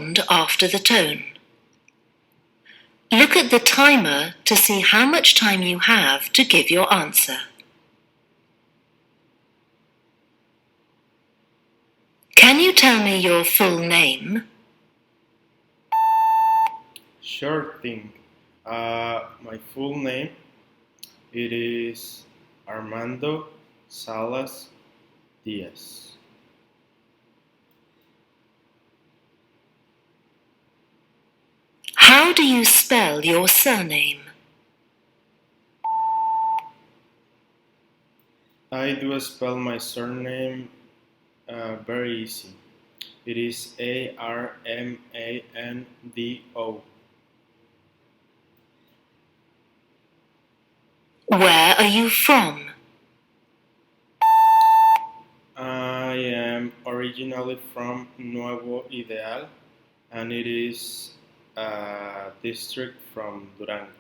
respond after the tone. Look at the timer to see how much time you have to give your answer. Can you tell me your full name? Sure thing. My full name, it is Armando Salas Diaz. How do you spell your surname? I do spell my surname very easy. It is Armando. Where are you from? I am originally from Nuevo Ideal, and it is a district from Durango.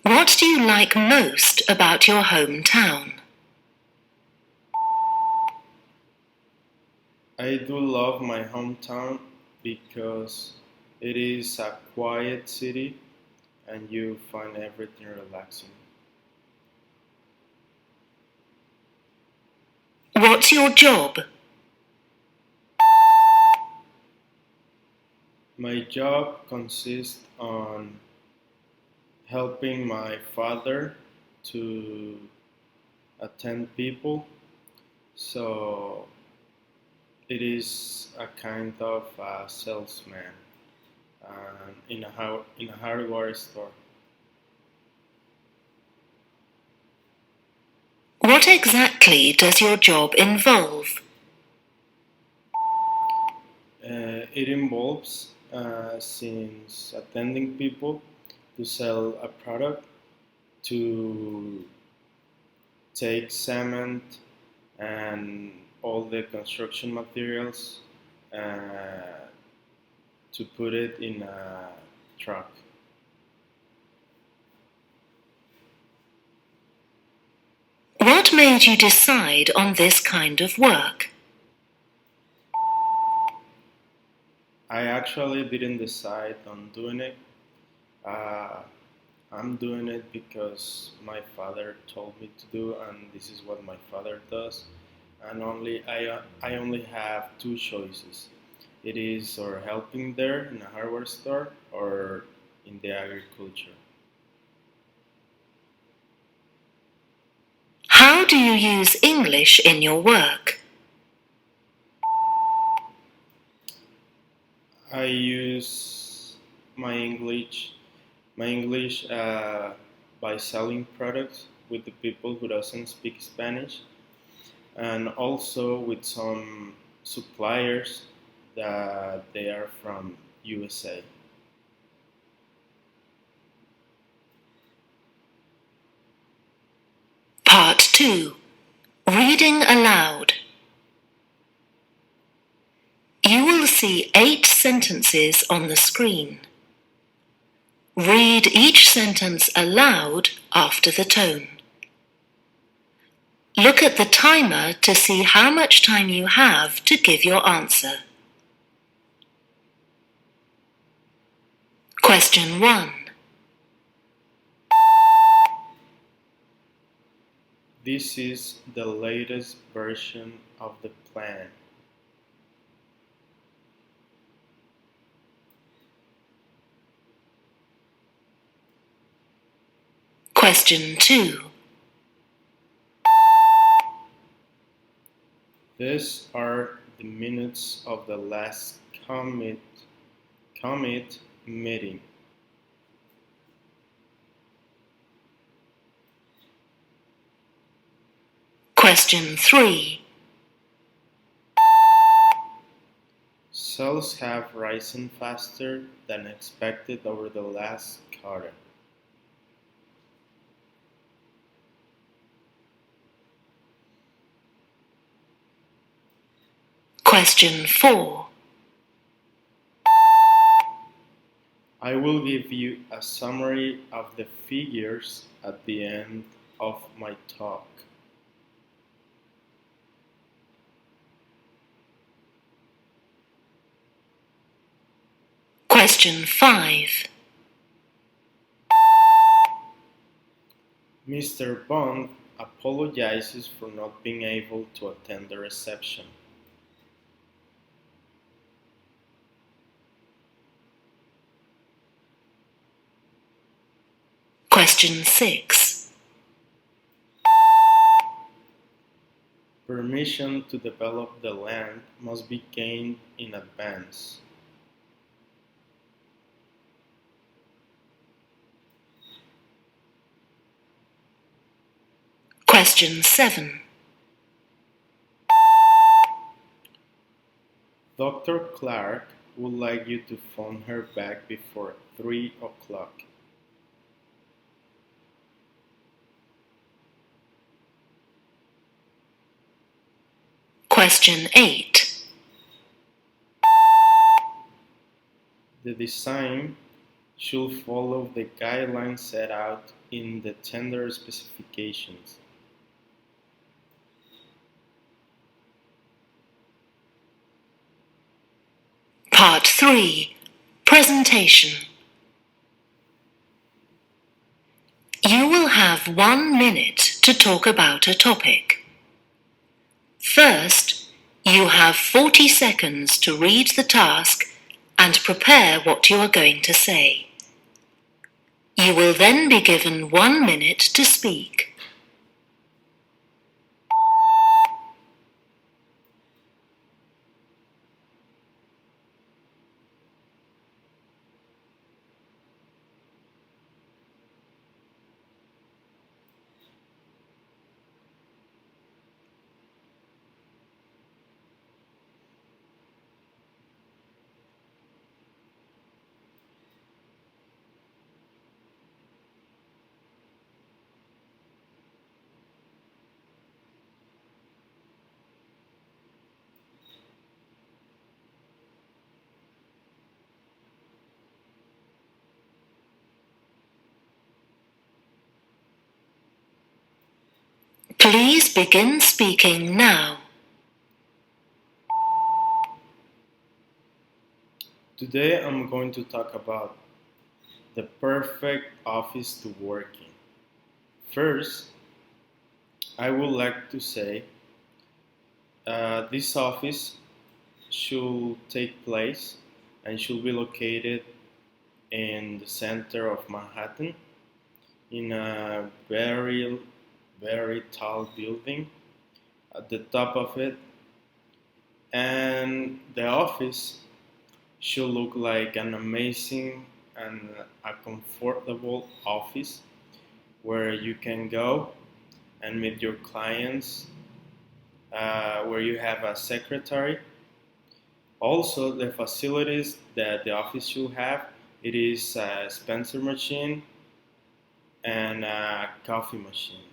What do you like most about your hometown? I do love my hometown because it is a quiet city and you find everything relaxing. What's your job? My job consists on helping my father to attend people, so it is a kind of a salesman in a hardware store. What exactly does your job involve? It involves since attending people to sell a product, to take cement and all the construction materials uh, to put it in a truck. What made you decide on this kind of work? I actually didn't decide on doing it. Uh, I'm doing it because my father told me to do, and this is what my father does. And I only have two choices. It is or helping there in a hardware store or in the agriculture. How do you use English in your work? I use my English my English by selling products with the people who doesn't speak Spanish, and also with some suppliers that they are from USA. Part 2. Reading aloud. You will see 8 sentences on the screen. Read each sentence aloud after the tone. Look at the timer to see how much time you have to give your answer. Question 1. This is the latest version of the plan. Question 2. These are the minutes of the last commit meeting. Question 3. Sales have risen faster than expected over the last quarter. Question 4. I will give you a summary of the figures at the end of my talk. Question 5. Mr. Bond apologizes for not being able to attend the reception. Question 6. Permission to develop the land must be gained in advance. Question 7. Dr. Clark would like you to phone her back before 3 o'clock. Question 8. The design should follow the guidelines set out in the tender specifications. Part 3. Presentation. You will have 1 minute to talk about a topic. First, you have 40 seconds to read the task and prepare what you are going to say. You will then be given 1 minute to speak. Please begin speaking now. Today I'm going to talk about the perfect office to work in. First, I would like to say this office should take place and should be located in the center of Manhattan in a very tall building at the top of it, and the office should look like an amazing and a comfortable office where you can go and meet your clients, where you have a secretary. Also, the facilities that the office should have, it is a Spencer machine and a coffee machine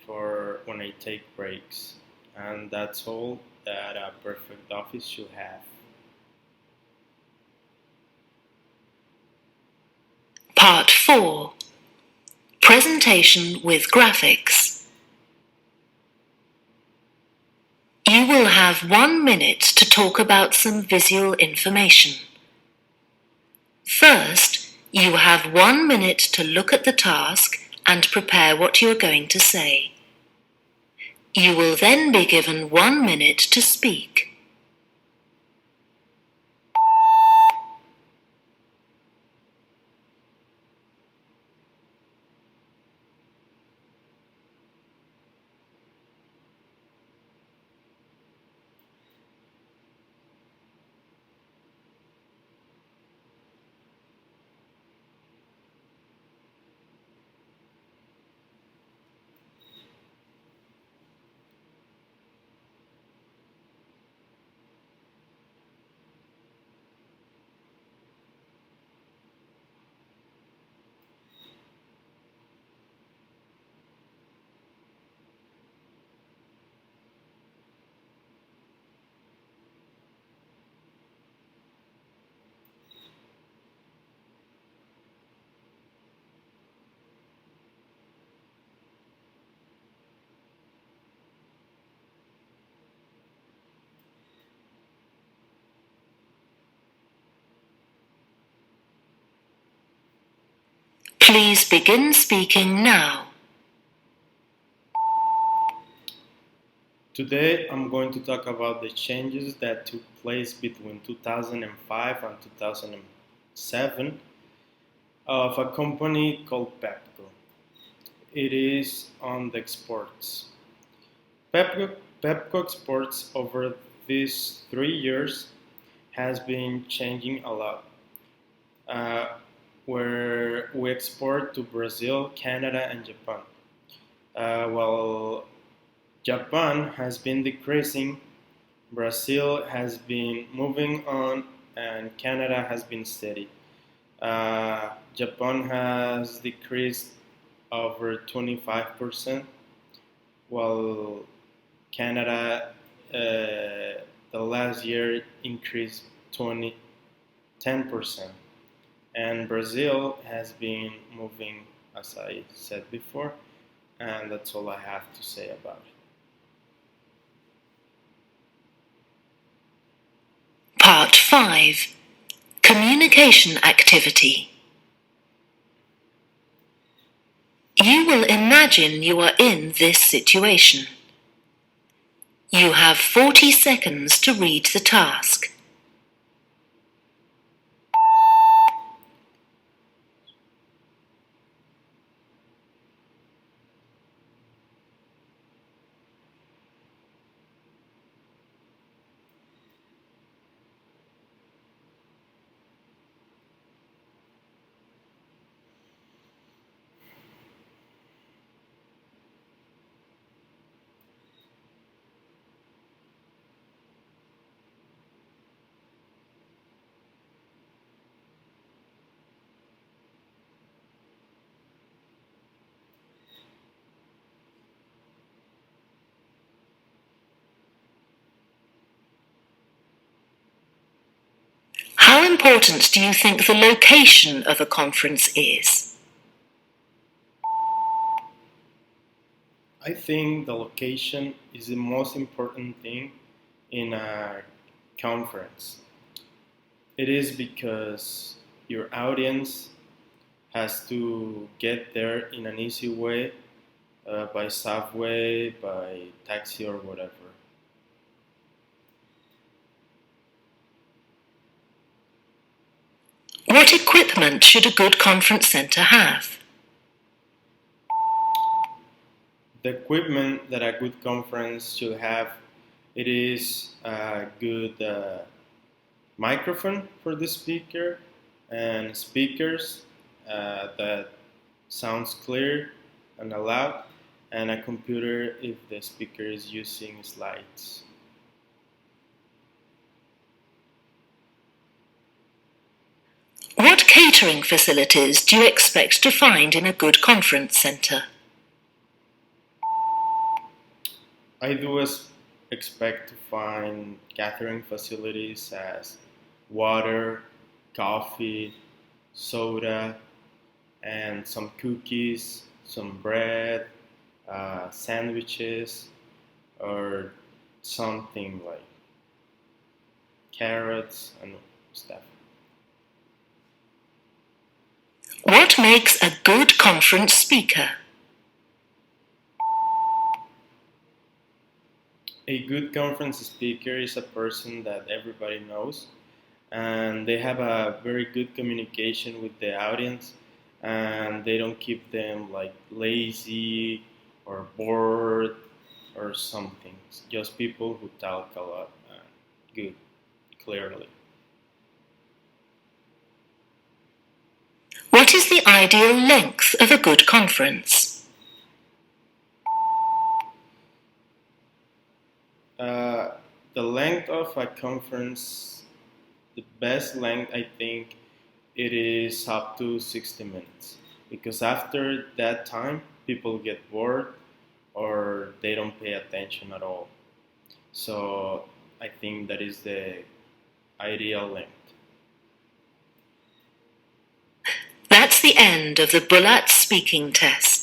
for when I take breaks. And that's all that a perfect office should have. Part 4. Presentation with graphics. You will have 1 minute to talk about some visual information. First, you have 1 minute to look at the task and prepare what you are going to say. You will then be given 1 minute to speak. Please begin speaking now. Today I'm going to talk about the changes that took place between 2005 and 2007 of a company called Pepco. It is on the exports. Pepco exports over these 3 years has been changing a lot. Uh, where we export to Brazil, Canada, and Japan. While Japan has been decreasing, Brazil has been moving on, and Canada has been steady. Japan has decreased over 25%, while Canada the last year increased 10%. And Brazil has been moving, as I said before, and that's all I have to say about it. Part 5. Communication activity. You will imagine you are in this situation. You have 40 seconds to read the task. How important do you think the location of a conference is? I think the location is the most important thing in a conference. It is because your audience has to get there in an easy way by subway, by taxi, or whatever. What equipment should a good conference center have? The equipment that a good conference should have, it is a good microphone for the speaker and speakers that sounds clear and loud, and a computer if the speaker is using slides. What catering facilities do you expect to find in a good conference center? I do expect to find catering facilities as water, coffee, soda, and some cookies, some bread, sandwiches, or something like carrots and stuff. What makes a good conference speaker? A good conference speaker is a person that everybody knows, and they have a very good communication with the audience, and they don't keep them like lazy or bored or something. It's just people who talk a lot and good, clearly. What is the ideal length of a good conference? The length of a conference, the best length, I think, it is up to 60 minutes. Because after that time, people get bored or they don't pay attention at all. So I think that is the ideal length. That's the end of the Bulat speaking test.